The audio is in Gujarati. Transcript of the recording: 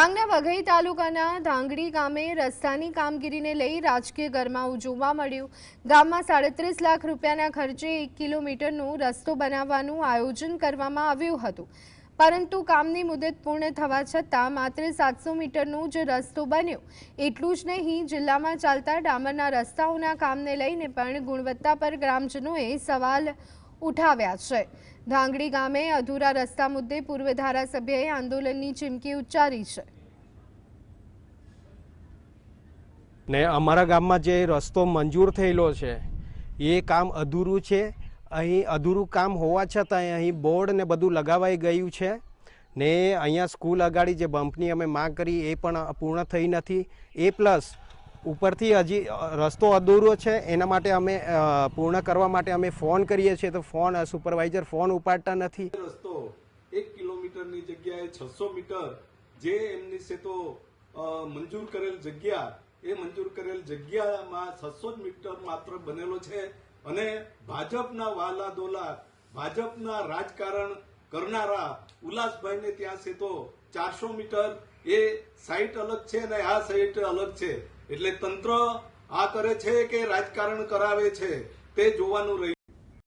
ડાંગના વઘઈ તાલુકાના ધાંગડી ગામે રસ્તાની કામગીરીને લઈ રાજકીય ગરમાવું જોવા મળ્યું। ગામમાં 37 લાખ રૂપિયાના ખર્ચે 1 કિલોમીટરનો રસ્તો બનાવવાનું આયોજન કરવામાં આવ્યું હતું, પરંતુ કામની મુદત પૂર્ણ થવા છતાં માત્ર 700 મીટરનો જ રસ્તો બન્યો। એટલું જ નહીં, જિલ્લામાં ચાલતા ડામરના રસ્તાઓના કામને લઈને પણ ગુણવત્તા પર ગ્રામજનોએ સવાલ ઉઠાવ્યા છે। ધાંગડી ગામે અધૂરા રસ્તા મુદ્દે પૂર્વ ધારાસભ્યએ આંદોલનની ચીમકી ઉચ્ચારી છે। ને અમારા ગામમાં જે રસ્તો મંજૂર થયેલો છે એ કામ અધૂરું છે। અહીં અધૂરું કામ હોવા છતાં અહીં બોર્ડ ને બધું લગાવાઈ ગયું છે ને અહીંયા સ્કૂલ અગાડી જે બમ્પની અમે માંગ કરી એ પણ પૂર્ણ થઈ નથી। એ પ્લસ ઉપરથી હજી રસ્તો અધૂરો છે, એના માટે અમે પૂર્ણ કરવા માટે અમે ફોન કરીએ છીએ તો સુપરવાઇઝર ફોન ઉપાડતા નથી। રસ્તો 1 કિલોમીટરની જગ્યાએ 600 મીટર જે એમની છે તો મંજૂર કરેલ જગ્યા, એ મંજૂર કરેલ જગ્યામાં 600 મીટર માત્ર બનેલો છે અને ભાજપના વાલા દોલા, ભાજપના રાજકારણ કરનારા ઉલ્લાસભાઈને ત્યાં છે તો 400 મીટર એ સાઇટ અલગ છે અને આ સાઇટ અલગ છે। એટલે તંત્ર આ કરે છે કે રાજકારણ કરાવે છે તે જોવાનું રહ્યું।